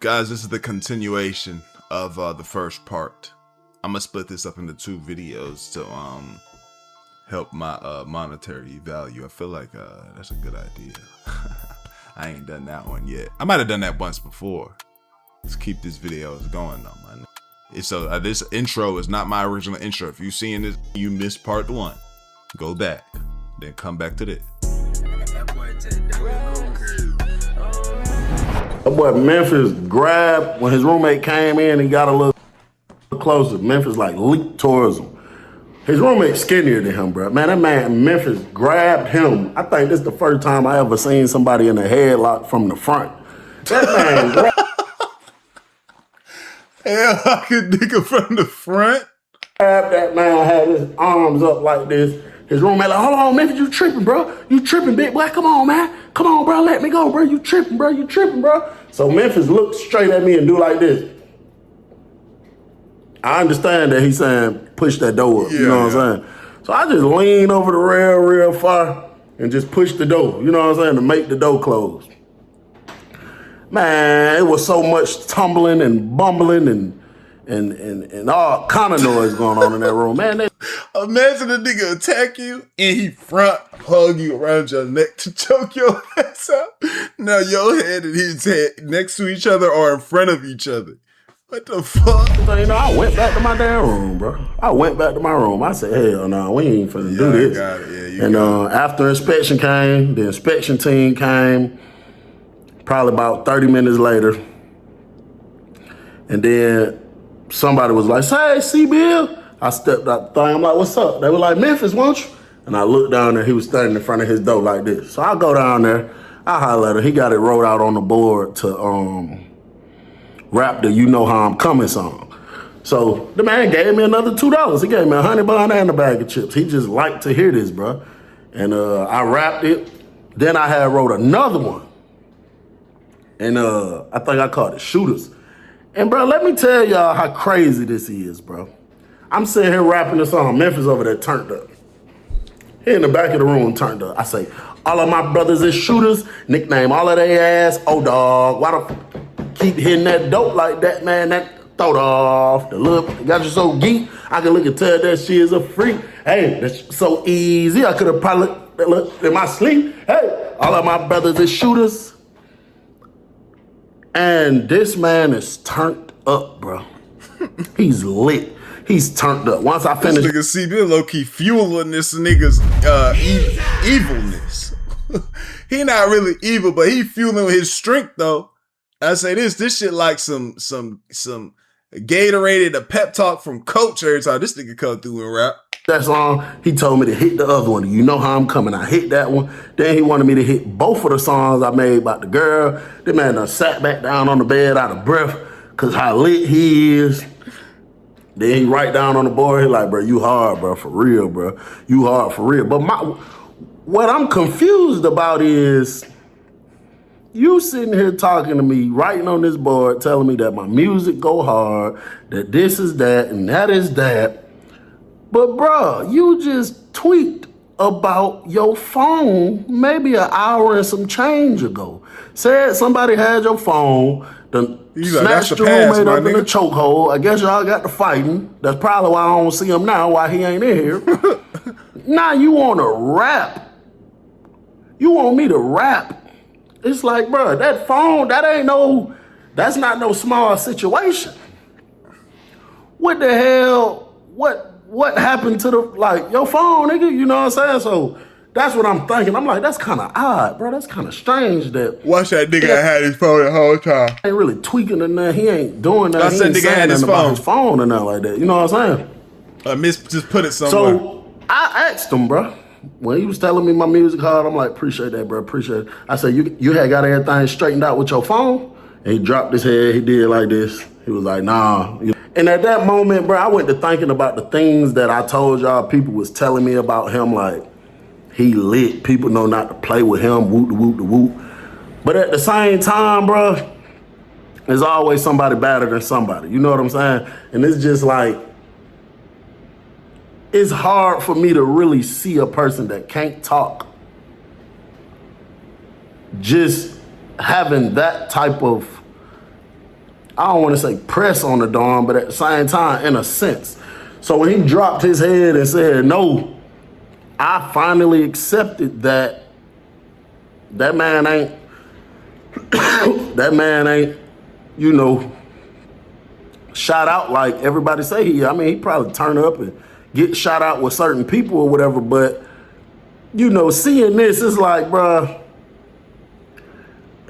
Guys, this is the continuation of the first part. I'm gonna split this up into 2 videos to help my monetary value. I feel like that's a good idea. I ain't done that one yet. I might have done that once before. Let's keep this videos going though, man. So this intro is not my original intro. If you seeing this, you missed part 1. Go back, then come back to this. That boy Memphis grabbed, when his roommate came in and got a little closer, Memphis like leaped towards him. His roommate's skinnier than him, bro. Man, that man Memphis grabbed him. I think this is the first time I ever seen somebody in a headlock from the front. That man grabbed. Hell, I could nigga from the front. That man had his arms up like this. His roommate like, hold on, Memphis, you tripping, bro. You tripping, big boy. Come on, man. Come on, bro. Let me go, bro. You tripping, bro. You tripping, bro. So Memphis looked straight at me and do like this. I understand that he's saying push that door up. You know what I'm saying? So I just lean over the rail real far and just push the door. You know what I'm saying? To make the door close. Man, it was so much tumbling and bumbling and all kind of noise going on in that room. Man, imagine a nigga attack you and he front hug you around your neck to choke your ass out. Now your head and his head next to each other or in front of each other. What the fuck? You know, I went back to my damn room, bro. I went back to my room. I said, hell no, we ain't finna do this. Got it. Yeah, and after inspection came, the inspection team came probably about 30 minutes later. And then somebody was like, hey, C-Bill. I stepped out the thing. I'm like, what's up? They were like, Memphis, won't you? And I looked down there. He was standing in front of his door like this. So I go down there. I holler at him. He got it wrote out on the board to rap the You Know How I'm Coming song. So the man gave me another $2. He gave me a honey bun and a bag of chips. He just liked to hear this, bro. And I rapped it. Then I had wrote another one. And I think I called it Shooters. And bro, let me tell y'all how crazy this is, bro. I'm sitting here rapping the song. Memphis over there turned up. He in the back of the room turned up. I say, all of my brothers is shooters. Nickname all of their ass. Oh, dog. Why the keep hitting that dope like that, man? That throw it off. The look got you so geek. I can look and tell that she is a freak. Hey, that's so easy. I could have probably looked in my sleep. Hey, all of my brothers is shooters. And this man is turned up, bro. He's lit. He's turned up. Once I finish, this nigga C-Bill low-key fueling this nigga's evilness. He not really evil, but he fueling his strength though. I say this shit like some Gatorade, a pep talk from Coach every time this nigga come through and rap. That song, he told me to hit the other one. You Know How I'm Coming. I hit that one. Then he wanted me to hit both of the songs I made about the girl. The man done sat back down on the bed out of breath because how lit he is. Then he write down on the board, he like, bro, you hard, bro, for real, bro. You hard for real. But what I'm confused about is you sitting here talking to me, writing on this board, telling me that my music go hard, that this is that, and that is that. But bro, you just tweaked about your phone maybe an hour and some change ago. Said somebody had your phone, done snatched your roommate up in a chokehold. I guess y'all got to fighting. That's probably why I don't see him now, why he ain't in here. Now you want to rap. You want me to rap. It's like, bro, that phone, that's not no small situation. What the hell, what happened to your phone, nigga? You know what I'm saying? So that's what I'm thinking. I'm like, that's kind of odd, bro. That's kind of strange that. Watch that nigga that had his phone the whole time. Ain't really tweaking or nothing. He ain't doing that. He ain't saying nothing about his phone or nothing like that. You know what I'm saying? Just put it somewhere. So I asked him, bro. When he was telling me my music hard, I'm like, appreciate that, bro. Appreciate it. I said, you had got everything straightened out with your phone? And he dropped his head. He did like this. He was like, nah. And at that moment, bro, I went to thinking about the things that I told y'all people was telling me about him, like, he lit. People know not to play with him, whoop, whoop, whoop. But at the same time, bro, there's always somebody better than somebody. You know what I'm saying? And it's just like, it's hard for me to really see a person that can't talk just having that type of I don't want to say press on the Don, but at the same time, in a sense. So when he dropped his head and said no, I finally accepted that man ain't, you know, shot out like everybody say he. I mean, he probably turn up and get shot out with certain people or whatever, but, you know, seeing this, it's like, bruh,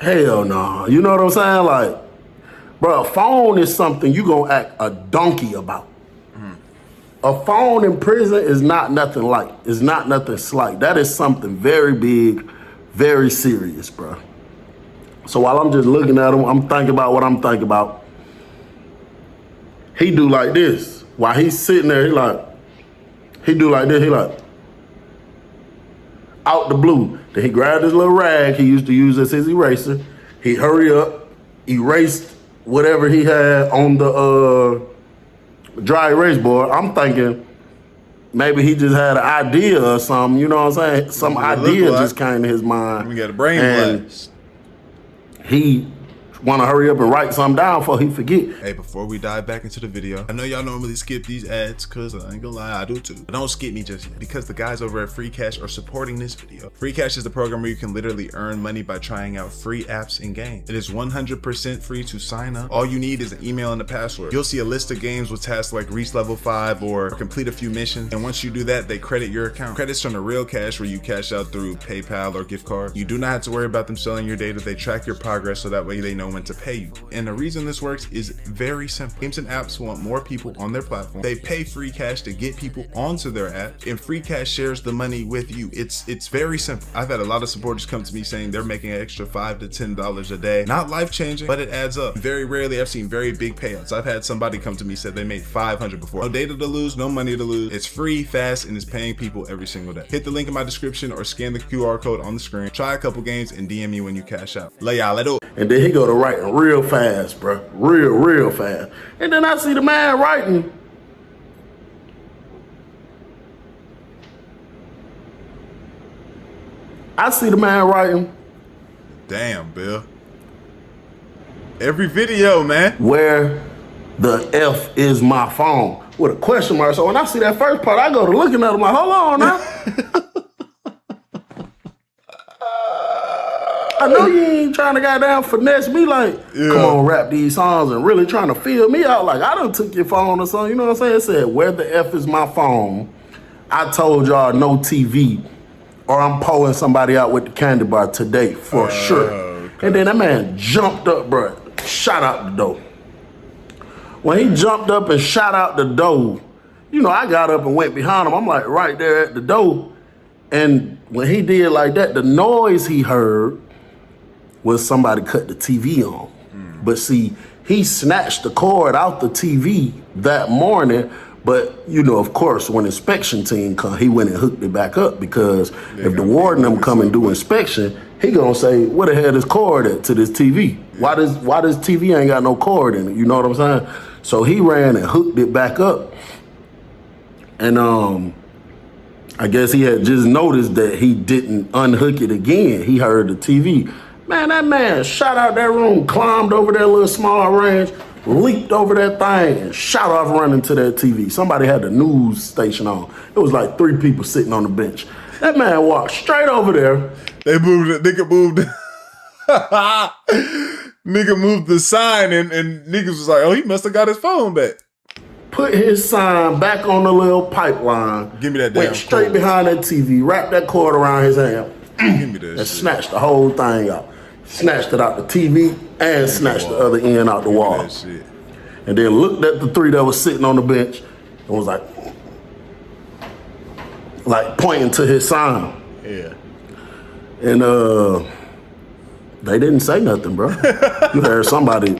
hell no. You know what I'm saying? Like, bruh, a phone is something you gonna act a donkey about. A phone in prison is not nothing light. It's not nothing slight. That is something very big, very serious, bruh. So while I'm just looking at him, I'm thinking about what I'm thinking about. He do like this. While he's sitting there, he do like this. He like, out the blue. Then he grabbed his little rag he used to use as his eraser. He hurry up, erased whatever he had on the dry erase board. I'm thinking maybe he just had an idea or something, you know what I'm saying? Some idea just came to his mind. We got a brain blast. He want to hurry up and write something down before he forget. Hey, before we dive back into the video, I know y'all normally skip these ads, cause I ain't gonna lie, I do too. But don't skip me just yet, because the guys over at Free Cash are supporting this video. Free Cash is the program where you can literally earn money by trying out free apps in game. It is 100% free to sign up. All you need is an email and a password. You'll see a list of games with tasks like reach level 5 or complete a few missions. And once you do that, they credit your account. Credits from the real cash where you cash out through PayPal or gift card. You do not have to worry about them selling your data. They track your progress so that way they know when to pay you. And the reason this works is very simple. Games and apps want more people on their platform. They pay Free Cash to get people onto their app, and Free Cash shares the money with you. It's very simple. I've had a lot of supporters come to me saying they're making an extra $5 to $10 a day. Not life-changing, but it adds up. Very rarely I've seen very big payouts. I've had somebody come to me said they made $500 before. No data to lose, no money to lose. It's free, fast, and it's paying people every single day. Hit the link in my description or scan the QR code on the screen. Try a couple games and DM me when you cash out. Lay y'all, let it. And then he go to writing real fast, bro. Real fast. And then I see the man writing. Damn, Bill. Every video, man. Where the F is my phone? With a question mark. So when I see that first part, I go to looking at him like, hold on now. I know you ain't trying to goddamn finesse me like, come on, rap these songs and really trying to feel me out like I done took your phone or something. You know what I'm saying? It said, where the F is my phone? I told y'all no TV or I'm pulling somebody out with the candy bar today for sure. Okay. And then that man jumped up, bro, shot out the door. When he jumped up and shot out the door, you know, I got up and went behind him. I'm like right there at the door. And when he did like that, the noise he heard was somebody cut the TV on. But see, he snatched the cord out the TV that morning. But, you know, of course, when inspection team come, he went and hooked it back up because if the warden them come and do inspection, he gonna say, where the hell is cord at to this TV? Why this TV ain't got no cord in it? You know what I'm saying? So he ran and hooked it back up. And I guess he had just noticed that he didn't unhook it again. He heard the TV. Man, that man shot out that room, climbed over that little small range, leaped over that thing, and shot off running to that TV. Somebody had the news station on. It was like 3 people sitting on the bench. That man walked straight over there. They moved it. Nigga moved it. Nigga moved the sign and niggas was like, oh, he must have got his phone back. Put his sign back on the little pipeline. Give me that damn went straight behind that TV, wrapped that cord around his hand. Give me that and shit. Snatched the whole thing out. Snatched it out the TV and snatched the other end out the wall. And then looked at the 3 that was sitting on the bench and was like pointing to his sign. Yeah. And they didn't say nothing, bro. You heard somebody.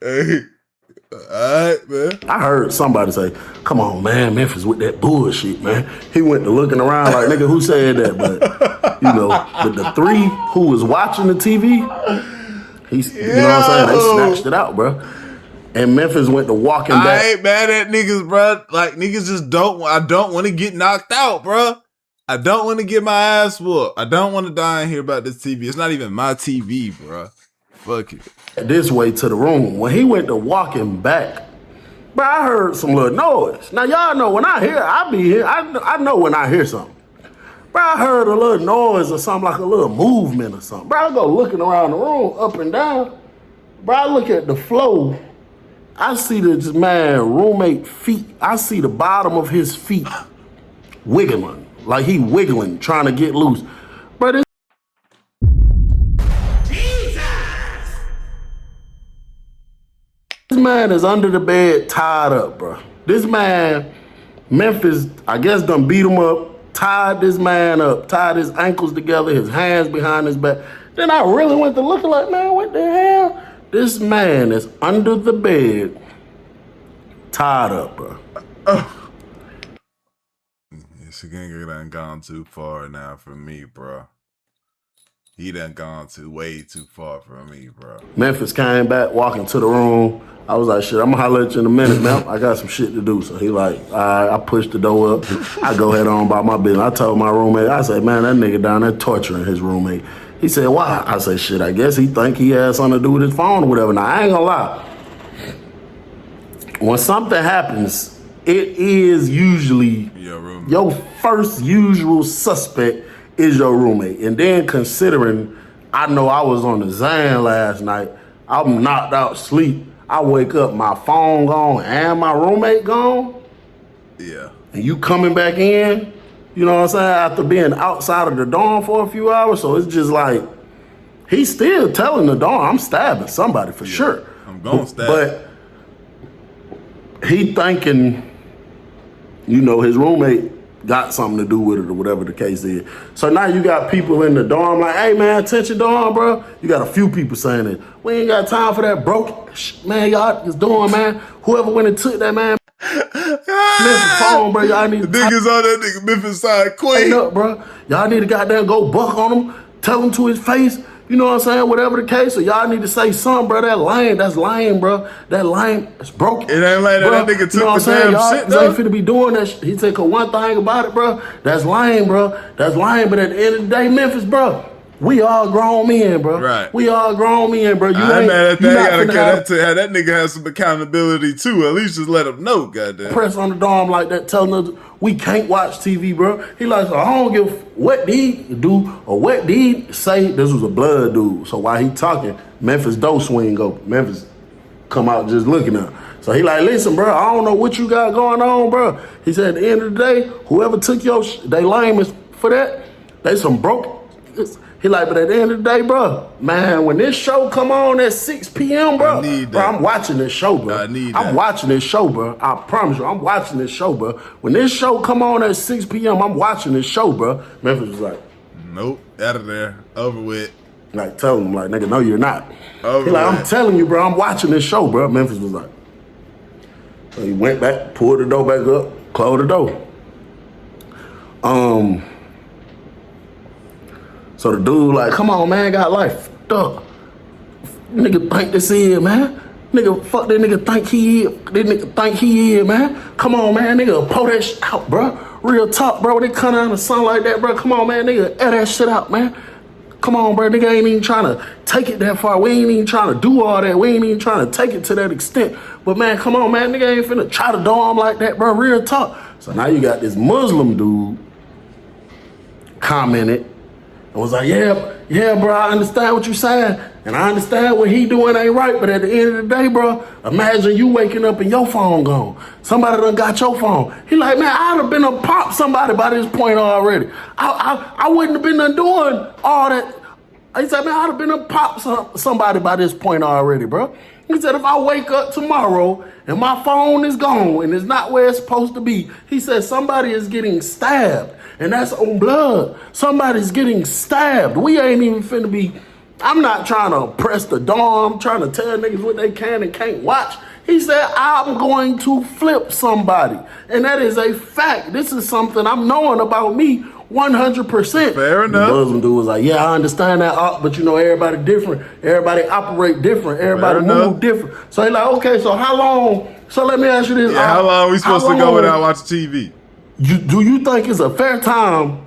Hey. Alright, man. I heard somebody say, come on, man, Memphis with that bullshit, man. He went to looking around like, nigga, who said that? But, you know, but the 3 who was watching the TV, you know what I'm saying? They snatched it out, bro. And Memphis went to walking back. I ain't mad at niggas, bro. Like, niggas just I don't want to get knocked out, bro. I don't want to get my ass whooped. I don't want to die in here about this TV. It's not even my TV, bro. Fuck it. This way to the room. When he went to walking back, bro, I heard some little noise. Now y'all know when I hear, I be here. I know when I hear something. Bro, I heard a little noise or something, like a little movement or something. Bro, I go looking around the room, up and down. Bro, I look at the floor. I see this man roommate feet. I see the bottom of his feet wiggling, like he wiggling, trying to get loose. Bro, this man is under the bed, tied up, bro. This man, Memphis, I guess done beat him up, tied this man up, tied his ankles together, his hands behind his back. Then I really went to looking like, man, what the hell? This man is under the bed, tied up, bro. This gang done gone too far now for me, bro. He done gone way too far for me, bro. Memphis came back, walking to the room. I was like, shit, I'm gonna holler at you in a minute, man. I got some shit to do. So he like, all right, I pushed the door up. I go head on about my business. I told my roommate, I said, man, that nigga down there torturing his roommate. He said, why? I said, shit, I guess he think he has something to do with his phone or whatever. Now, I ain't gonna lie. When something happens, it is usually your first usual suspect is your roommate. And then considering I know I was on the Zan last night, I'm knocked out sleep. I wake up, my phone gone and my roommate gone. Yeah. And you coming back in, you know what I'm saying, after being outside of the dorm for a few hours. So it's just like, he's still telling the dorm, I'm stabbing somebody for sure. I'm going to stab. But he thinking, you know, his roommate got something to do with it or whatever the case is. So now you got people in the dorm like, hey man, attention dorm, bro. You got a few people saying it. We ain't got time for that broke man y'all is doing, man. Whoever went and took that man Memphis phone, bro. Y'all need to niggas on that nigga Memphis side queen. Up, bro. Y'all need to goddamn go buck on him, tell him to his face. You know what I'm saying? Whatever the case, so y'all need to say something, bro. That's lame, bro. That lame, it's broken. It ain't like that nigga took the damn shit, though. Y'all ain't finna be doing that shit. He said, one thing about it, bro, that's lame, bro. That's lame, but at the end of the day, Memphis, bro, we all grown men, bro. Right. We all grown men, bro. You ain't mad at that. Gotta have that nigga has some accountability, too. At least just let him know, goddamn. Press on the dorm like that, telling us we can't watch TV, bro. He like, so I don't give what did he do or what did he say. This was a blood dude. So while he talking, Memphis door swing open. Memphis come out just looking at him. So he like, listen, bro, I don't know what you got going on, bro. He said, at the end of the day, whoever took your they lame is for that. They some broke. He like, but at the end of the day, bro, man, when this show come on at 6 p.m., bro, I'm watching this show, bro. I'm watching this show, bro. I promise you, I'm watching this show, bro. When this show come on at 6 p.m., I'm watching this show, bro. Memphis was like, nope, out of there, over with. Like, telling him, like, nigga, no, you're not. Over he like, I'm telling you, bro, I'm watching this show, bro. Memphis was like, so he went back, pulled the door back up, closed the door. So the dude like, come on, man, got life fucked up. Nigga think this is, man. Nigga, fuck that nigga think he is. That nigga think he is, man. Come on, man, nigga, pull that shit out, bro. Real talk, bro. When they come down the sun like that, bro, come on, man, nigga, air that shit out, man. Come on, bro, nigga ain't even trying to take it that far. We ain't even trying to do all that. We ain't even trying to take it to that extent. But man, come on, man, nigga ain't finna try to dorm like that, bro. Real talk. So now you got this Muslim dude commented and was like, yeah, bro, I understand what you're saying. And I understand what he doing ain't right. But at the end of the day, bro, imagine you waking up and your phone gone. Somebody done got your phone. He like, man, I'd have been a pop somebody by this point already. I wouldn't have been done doing all that. He said, man, I'd have been a pop somebody by this point already, bro. He said, if I wake up tomorrow and my phone is gone and it's not where it's supposed to be, he said, somebody is getting stabbed. And that's on blood. Somebody's getting stabbed. We ain't even finna be, I'm not trying to press the dorm, trying to tell niggas what they can and can't watch. He said, I'm going to flip somebody. And that is a fact. This is something I'm knowing about me 100%. Fair enough. The Muslim dude was like, yeah, I understand that, but you know, everybody different. Everybody operate different. Everybody move different. So he like, okay, so how long? So let me ask you this. Yeah, how long are we supposed to go without watching TV? Do you think it's a fair time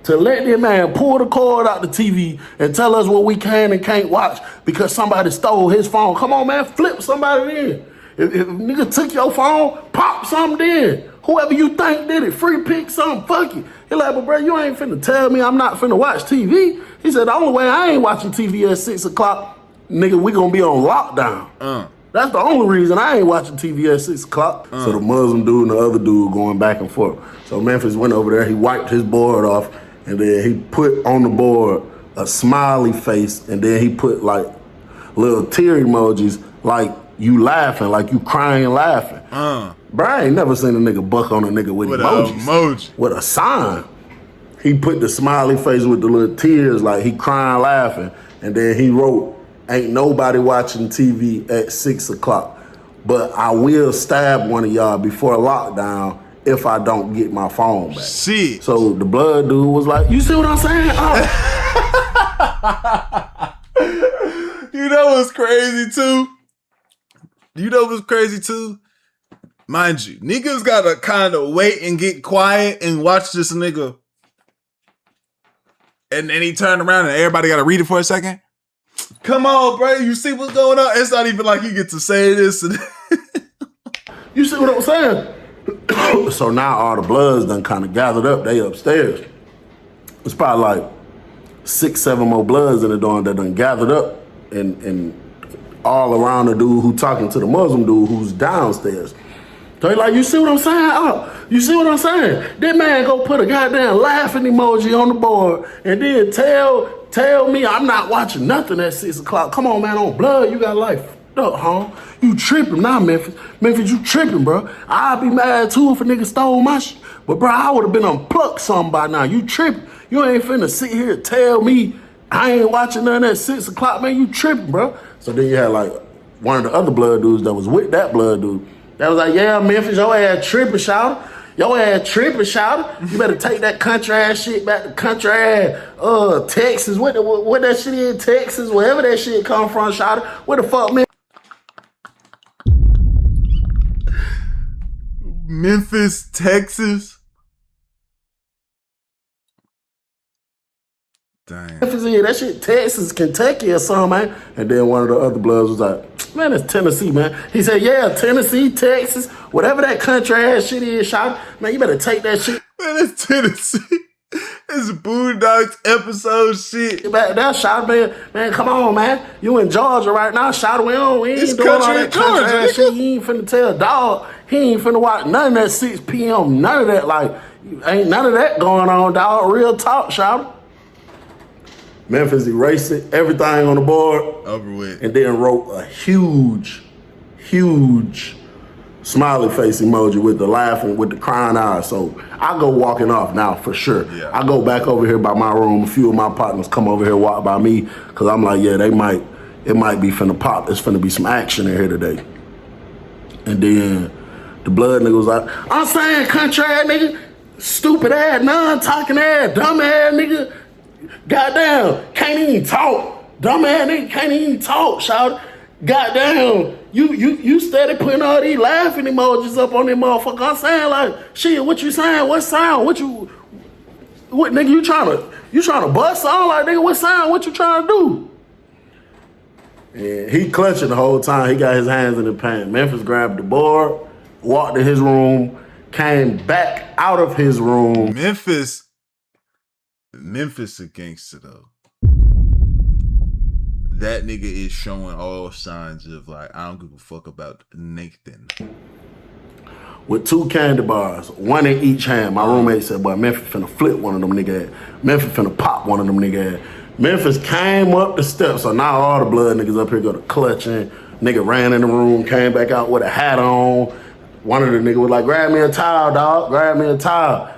to let this man pull the cord out the TV and tell us what we can and can't watch because somebody stole his phone. Come on, man, flip somebody in. If nigga took your phone, pop something in. Whoever you think did it, free pick something, fuck it. He like, but bro, you ain't finna tell me I'm not finna watch TV. He said, the only way I ain't watching TV at 6 o'clock, nigga, we gonna be on lockdown. That's the only reason I ain't watching TV at 6 o'clock. So the Muslim dude and the other dude going back and forth. So Memphis went over there, he wiped his board off, and then he put on the board a smiley face, and then he put like little tear emojis, like you laughing, like you crying laughing. Bro, I ain't never seen a nigga buck on a nigga with emojis. With a sign. He put the smiley face with the little tears, like he crying laughing, and then he wrote, ain't nobody watching TV at 6 o'clock, but I will stab one of y'all before lockdown if I don't get my phone back. Shit. So the blood dude was like, you see what I'm saying? You know what's crazy too? Mind you, niggas gotta kind of wait and get quiet and watch this nigga. And then he turned around and everybody gotta read it for a second. Come on, bro. You see what's going on? It's not even like you get to say this. You see what I'm saying? So now all the bloods done kind of gathered up. They upstairs. It's probably like 6, 7 more bloods in the dorm that done gathered up and all around the dude who talking to the Muslim dude who's downstairs. So he like, you see what I'm saying? Oh, you see what I'm saying? That man go put a goddamn laughing emoji on the board and then tell me I'm not watching nothing at 6 o'clock. Come on, man, on blood, you got life fucked up, huh? You tripping now, Memphis. Memphis, you tripping, bro. I'd be mad too if a nigga stole my shit. But bro, I would have been unplugged something by now. You tripping. You ain't finna sit here and tell me I ain't watching nothing at 6 o'clock, man. You tripping, bro. So then you had like one of the other blood dudes that was with that blood dude. That was like, yeah, Memphis, your ass tripping, shout. Your ass tripping, shout. You better take that country ass shit back to country ass Texas. What that shit in Texas, wherever that shit come from, shout. Where the fuck, man? Memphis, Texas. Damn. Memphis, yeah, that shit Texas, Kentucky or something, man. And then one of the other bloods was like, man, it's Tennessee, man. He said, yeah, Tennessee, Texas, whatever that country ass shit is, shout. Man, you better take that shit. Man, it's Tennessee. It's Boondocks episode shit. Back there, shout, man, come on, man. You in Georgia right now, shout. We ain't doing all that country ass shit. He ain't finna tell dog. He ain't finna watch none of that 6 p.m. None of that, like, ain't none of that going on, dog. Real talk, shout. Memphis erased it, everything on the board. Over with. And then wrote a huge smiley face emoji with the laughing, with the crying eyes. So I go walking off now for sure. Yeah. I go back over here by my room. A few of my partners come over here, walk by me, because I'm like, yeah, it might be finna pop. It's finna be some action in here today. And then the blood nigga was like, I'm saying country ass nigga, stupid ass, non-talking ass, dumb ass nigga. Goddamn, can't even talk. Dumbass nigga can't even talk, shout. Goddamn, you steady putting all these laughing emojis up on that motherfucker. I'm saying like, shit, what you saying? What sound? What nigga you trying to bust on? Like, nigga, what sound? What you trying to do? And he clutching the whole time. He got his hands in the pants. Memphis grabbed the board, walked to his room, came back out of his room. Memphis a gangster though. That nigga is showing all signs of like, I don't give a fuck about Nathan. With 2 candy bars, 1 in each hand. My roommate said, boy, Memphis finna flip one of them nigga ass. Memphis finna pop one of them nigga ass. Memphis came up the steps, so now all the blood niggas up here go to clutching. Nigga ran in the room, came back out with a hat on. One of the niggas was like, grab me a towel, dog, grab me a towel.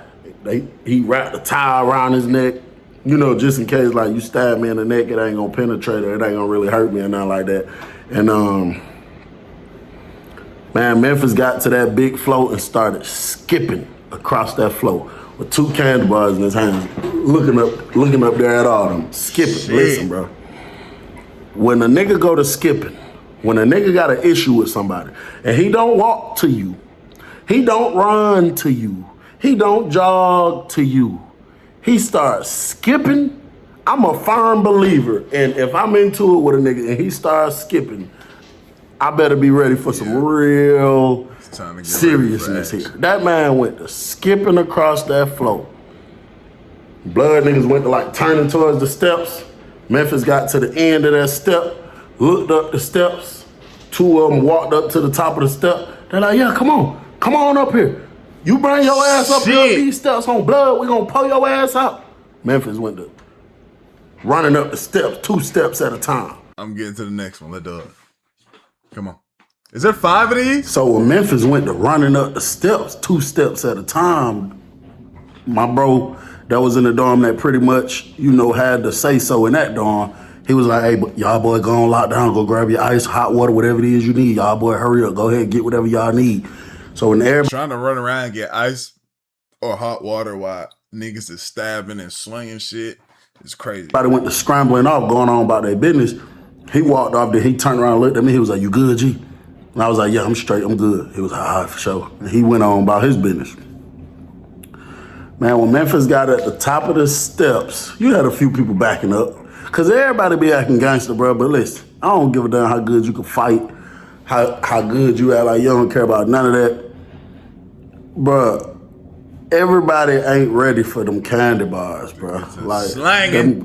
He wrapped the towel around his neck, you know, just in case, like, you stab me in the neck, it ain't gonna penetrate or it ain't gonna really hurt me or nothing like that. And, man, Memphis got to that big float and started skipping across that float with 2 candy bars in his hands, looking up there at all them, skipping. Shit. Listen, bro. When a nigga go to skipping, when a nigga got an issue with somebody, and he don't walk to you, he don't run to you, he don't jog to you. He starts skipping. I'm a firm believer, and if I'm into it with a nigga and he starts skipping, I better be ready for some real seriousness here. That man went to skipping across that floor. Blood niggas went to like turning towards the steps. Memphis got to the end of that step, looked up the steps. Two of them walked up to the top of the step. They're like, yeah, come on up here. You bring your ass up here, these steps on blood, we gonna pull your ass out. Memphis went to running up the steps, 2 steps at a time. I'm getting to the next one. Let's do it. Come on. Is there 5 of these? So when Memphis went to running up the steps, 2 steps at a time, my bro that was in the dorm that pretty much, had to say so in that dorm, he was like, hey, y'all boy go on lockdown, go grab your ice, hot water, whatever it is you need. Y'all boy hurry up, go ahead and get whatever y'all need. So when everybody trying to run around and get ice or hot water while niggas is stabbing and swinging shit, it's crazy. Everybody went to scrambling off, going on about their business. He walked off, then he turned around and looked at me. He was like, you good, G? And I was like, yeah, I'm straight, I'm good. He was like, all right, for sure. And he went on about his business. Man, when Memphis got at the top of the steps, you had a few people backing up. Because everybody be acting gangster, bro. But listen, I don't give a damn how good you can fight, how good you act like you don't care about none of that. Bro, everybody ain't ready for them candy bars, bro. Like,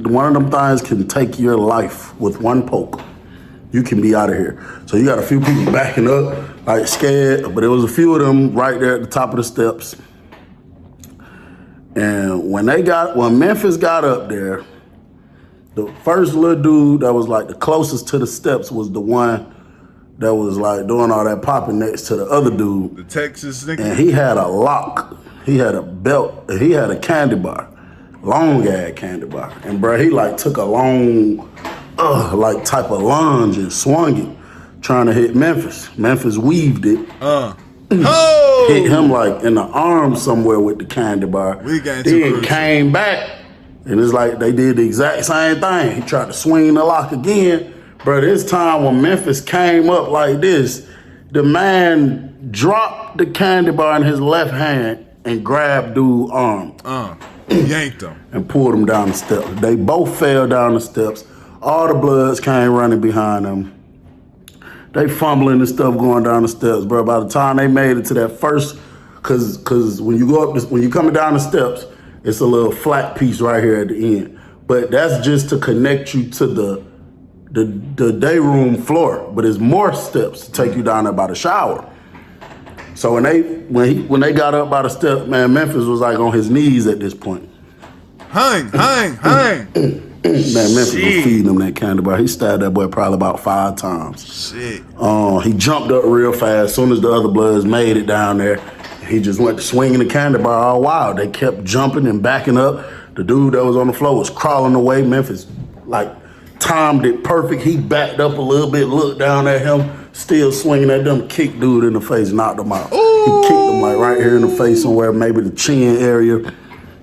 one of them things can take your life with one poke. You can be out of here. So you got a few people backing up, like scared, but there was a few of them right there at the top of the steps. And when Memphis got up there, the first little dude that was like the closest to the steps was the one that was like doing all that popping next to the other dude. The Texas nigga. And he had a lock. He had a belt. He had a candy bar. Long ass candy bar. And bro, he like took a long, like type of lunge and swung it, trying to hit Memphis. Memphis weaved it. Hit him like in the arm somewhere with the candy bar. Then came back. And it's like they did the exact same thing. He tried to swing the lock again. Bro, this time when Memphis came up like this, the man dropped the candy bar in his left hand and grabbed dude's arm. Yanked him. And pulled him down the steps. They both fell down the steps. All the bloods came running behind them. They fumbling and stuff going down the steps, bro. By the time they made it to that first, cause when you go up, when you coming down the steps, it's a little flat piece right here at the end. But that's just to connect you to the day room floor. But it's more steps to take you down there by the shower. So when they got up by the steps, man, Memphis was like on his knees at this point. Hang. Man, Memphis was feeding him that candy bar. He stabbed that boy probably about 5 times. Shit. He jumped up real fast. As soon as the other bloods made it down there, he just went to swinging the candy bar all wild. They kept jumping and backing up. The dude that was on the floor was crawling away. Memphis, like, timed it perfect. He backed up a little bit, looked down at him, still swinging at them, kicked dude in the face, knocked him out. Ooh. He kicked him, like, right here in the face somewhere, maybe the chin area,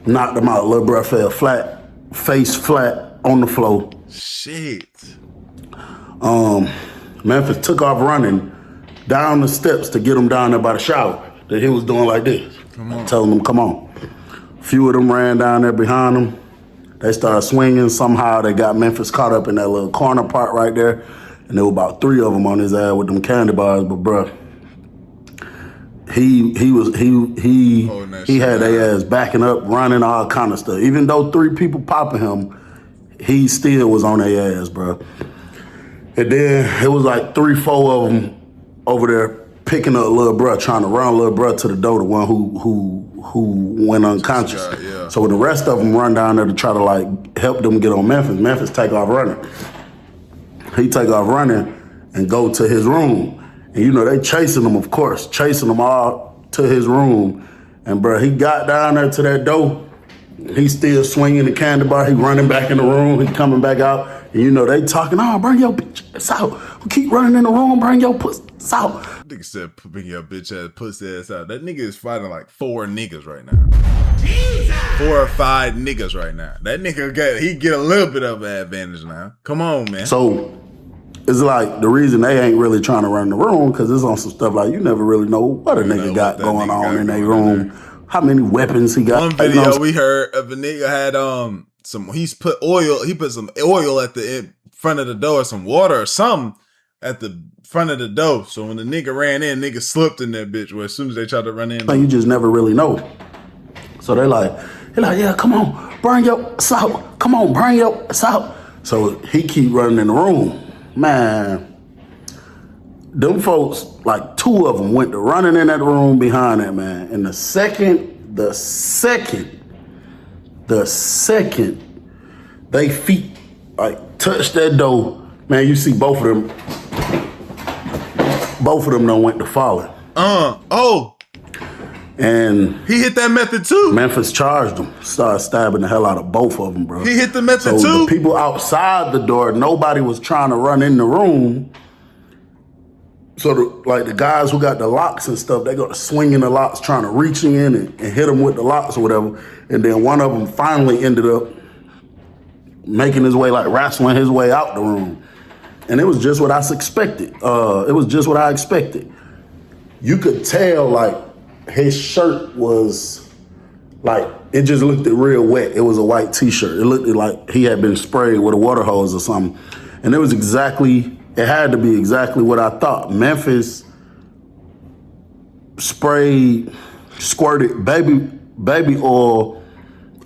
knocked him out. Little bro fell flat, face flat on the floor. Shit. Memphis took off running down the steps to get him down there by the shower. That he was doing like this, telling them, come on. A few of them ran down there behind him. They started swinging. Somehow they got Memphis caught up in that little corner part right there. And there were about 3 of them on his ass with them candy bars. But bruh, he had their ass backing up, running, all kind of stuff. Even though 3 people popping him, he still was on their ass, bruh. And then it was like 3, 4 of them over there picking up little bruh, trying to run little bruh to the door, the one who went unconscious. Yeah. So when the rest of them run down there to try to like help them get on Memphis take off running. He take off running and go to his room. And they chasing him, of course, chasing him all to his room. And bruh, he got down there to that door. He's still swinging the candy bar. He running back in the room. He coming back out. And they talking, bring your bitch ass out. We keep running in the room, bring your pussy out. Nigga said, bring your bitch ass pussy ass out. That nigga is fighting like 4 niggas right now. Jesus. 4 or 5 niggas right now. That nigga he get a little bit of an advantage now. Come on, man. So it's like the reason they ain't really trying to run the room because it's on some stuff like you never really know what a nigga got going on in their room how many weapons he got. One video we heard of a nigga had he put some oil at the front of the door, some water or something at the front of the door. So when the nigga ran in, nigga slipped in that bitch. Well, as soon as they tried to run in, you just never really know. So they're like, yeah, come on, bring your out. Come on, bring your out. So he keep running in the room. Man, them folks, like 2 of them went to running in that room behind that man. And the second they feet like touched that door, man, you see both of them done went to falling. And he hit that method too. Memphis charged him, started stabbing the hell out of both of them, bro. He hit the method too. So the people outside the door, nobody was trying to run in the room. So the guys who got the locks and stuff, they got swinging the locks, trying to reach in and hit them with the locks or whatever. And then one of them finally ended up making his way, like wrestling his way out the room. And it was just what I expected. You could tell, like, his shirt was, like, it just looked real wet. It was a white t-shirt. It looked like he had been sprayed with a water hose or something. And it had to be exactly what I thought. Memphis squirted baby oil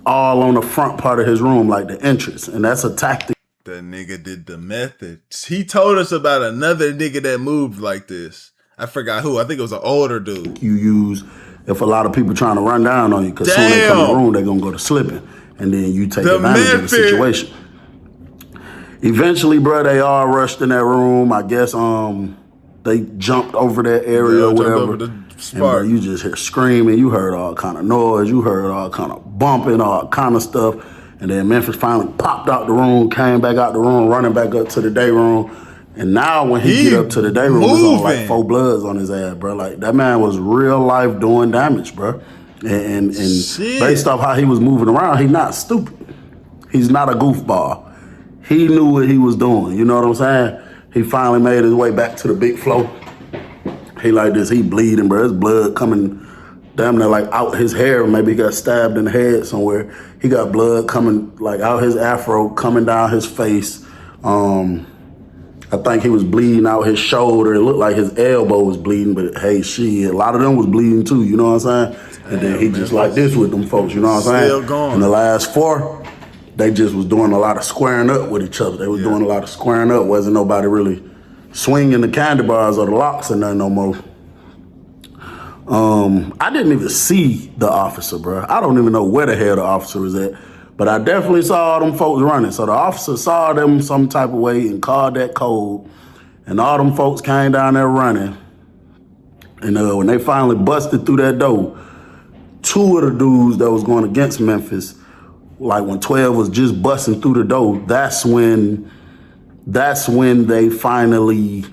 all on the front part of his room, like the entrance. And that's a tactic. The nigga did the method. He told us about another nigga that moved like this. I forgot who. I think it was an older dude. You use if a lot of people trying to run down on you, because soon they come in the room, they're going to go to slipping. And then you take advantage of the situation. Eventually, bro, they all rushed in that room. I guess they jumped over that area or whatever. Over the spark. And bro, you just hear screaming. You heard all kind of noise. You heard all kind of bumping, all kind of stuff. And then Memphis finally popped out the room, came back out the room, running back up to the day room. And now when he get up to the day room, there's on like 4 bloods on his ass, bro. Like, that man was real life doing damage, bro. And based off how he was moving around, he's not stupid. He's not a goofball. He knew what he was doing. You know what I'm saying? He finally made his way back to the big floor. He like this. He bleeding, bro. His blood coming damn near like out his hair. Maybe he got stabbed in the head somewhere. He got blood coming like out his afro, coming down his face. I think he was bleeding out his shoulder. It looked like his elbow was bleeding, but hey, shit, a lot of them was bleeding too, you know what I'm saying? And then he just like this with them folks, you know what I'm saying? Still going. And the last 4, they just was doing a lot of squaring up with each other. They was doing a lot of squaring up. Wasn't nobody really swinging the candy bars or the locks or nothing no more. I didn't even see the officer, bro. I don't even know where the hell the officer was at. But I definitely saw all them folks running. So the officer saw them some type of way and called that code. And all them folks came down there running. And when they finally busted through that door, 2 of the dudes that was going against Memphis, like when 12 was just busting through the door, that's when they finally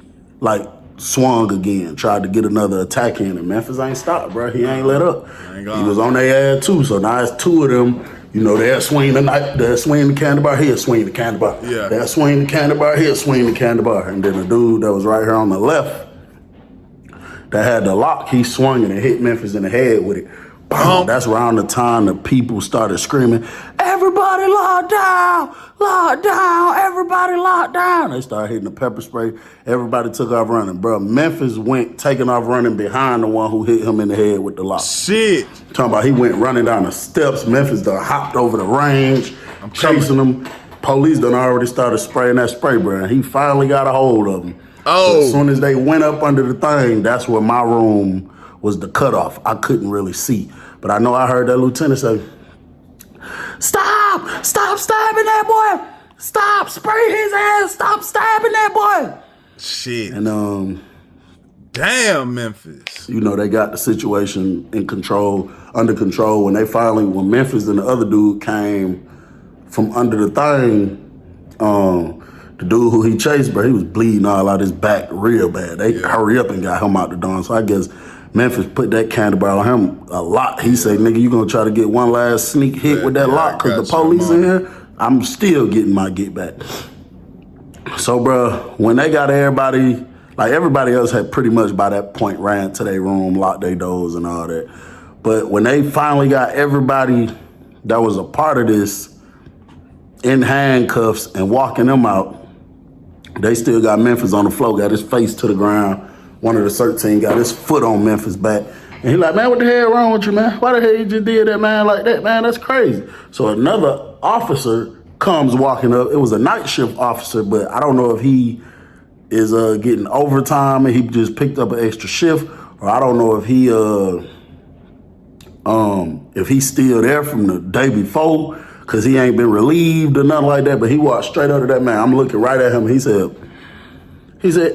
like swung again, tried to get another attack in. And Memphis ain't stopped, bro. He ain't let up. He was on their ass too. So now it's 2 of them. You know, they'll swing the knife, they'll swing the candy bar, he'll swing the candy bar. Yeah. They'll swing the candy bar, he'll swing the candy bar. And then the dude that was right here on the left that had the lock, he swung it and hit Memphis in the head with it. Boom. That's around the time the people started screaming, "Everybody lock down, everybody lock down." They started hitting the pepper spray. Everybody took off running, bro. Memphis went taking off running behind the one who hit him in the head with the lock. Shit. Talking about he went running down the steps. Memphis done hopped over the range, chasing him. Police done already started spraying that spray, bro. He finally got a hold of him. Oh. So as soon as they went up under the thing, that's where my room was the cutoff. I couldn't really see. But I know I heard that lieutenant say, "Stop! Stop stabbing that boy! Stop! Spray his ass! Stop stabbing that boy!" Shit. And damn, Memphis. You know, they got the situation under control. When Memphis and the other dude came from under the thing, the dude who he chased, bro, he was bleeding all out his back real bad. They hurry up and got him out the door. So I guess Memphis put that candy bar on him a lot. He said, "Nigga, you gonna try to get one last sneak hit with that lock because the police in here? I'm still getting my get back." So, bro, when they got everybody else had pretty much by that point ran to their room, locked their doors and all that. But when they finally got everybody that was a part of this in handcuffs and walking them out, they still got Memphis on the floor, got his face to the ground. One of the 13 got his foot on Memphis' back. And he like, man, what the hell wrong with you, man? Why the hell you just did that, man, like that, man? That's crazy. So another officer comes walking up. It was a night shift officer, but I don't know if he is getting overtime and he just picked up an extra shift, or I don't know if he's still there from the day before, because he ain't been relieved or nothing like that. But he walked straight up to that man. I'm looking right at him. He said,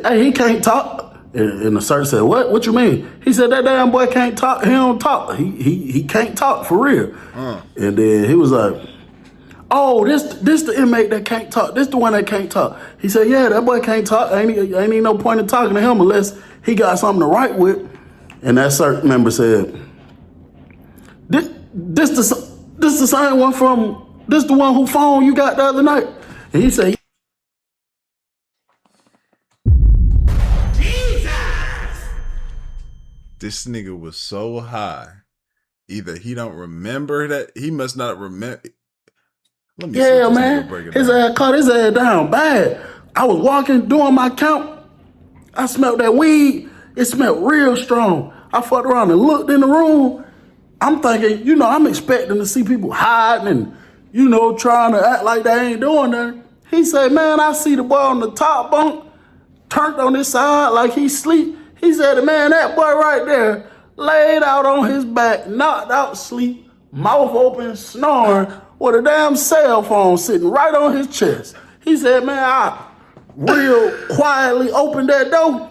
hey, he can't talk. And the search said, what you mean? He said, that damn boy can't talk. He don't talk. He can't talk for real. And then he was like, oh, this the inmate that can't talk. This the one that can't talk. He said, yeah, that boy can't talk. Ain't even no point in talking to him unless he got something to write with. And that search member said, this the same one from, this the one who phone you got the other night. And he said, this nigga was so high. Either he don't remember that, he must not remember. Let me yeah, man. His ass caught his ass down bad. I was walking, doing my count. I smelled that weed. It smelled real strong. I fucked around and looked in the room. I'm thinking, I'm expecting to see people hiding and, trying to act like they ain't doing nothing. He said, man, I see the boy on the top bunk, turned on his side like he sleep. He said, man, that boy right there laid out on his back, knocked out sleep, mouth open, snoring, with a damn cell phone sitting right on his chest. He said, man, I real quietly opened that door,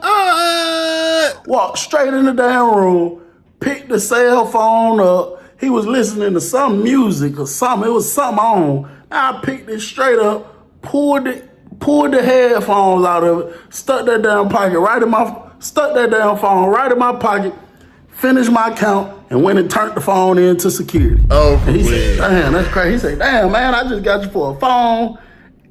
walked straight in the damn room, picked the cell phone up. He was listening to some music or something. It was something on. I picked it straight up, pulled the headphones out of it, stuck that damn phone right in my pocket, finished my count, and went and turned the phone into security. Oh, and he said, damn, that's crazy. He said, damn, man, I just got you for a phone.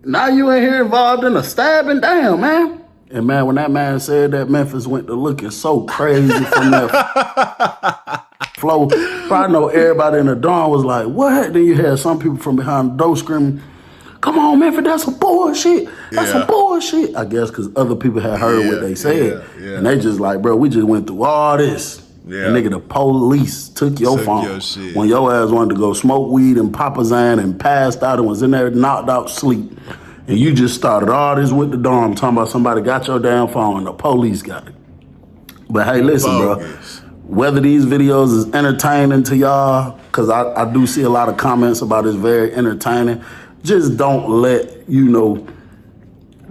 Now you in here involved in a stabbing? Damn, man. And man, when that man said that, Memphis went to looking so crazy from that flow. Probably know everybody in the dorm was like, what? Then you had some people from behind the door screaming, come on, Memphis, that's some bullshit. That's some bullshit. I guess because other people had heard what they said. And they just like, bro, we just went through all this. And nigga, the police took your phone when your ass wanted to go smoke weed and Papazan and passed out and was in there knocked out sleep. And you just started all this with the dorm talking about somebody got your damn phone and the police got it. But hey, listen, bro, whether these videos is entertaining to y'all, because I do see a lot of comments about it's very entertaining, just don't let,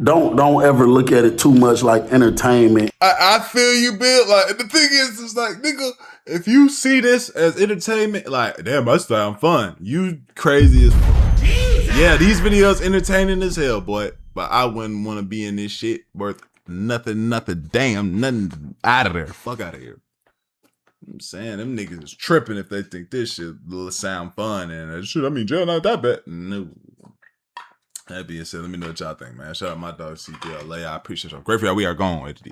don't ever look at it too much like entertainment. I feel you, Bill. Like, the thing is, it's like, nigga, if you see this as entertainment, like, damn, that sound fun. You crazy as fuck. Yeah, these videos entertaining as hell, boy. But I wouldn't want to be in this shit worth nothing, damn, nothing out of there. Fuck out of here. I'm saying, them niggas is tripping if they think this shit will sound fun. And shit, I mean, jail not that bad. No. That being said, let me know what y'all think, man. Shout out my dog, CPLA. I appreciate y'all. Great for y'all. We are going with the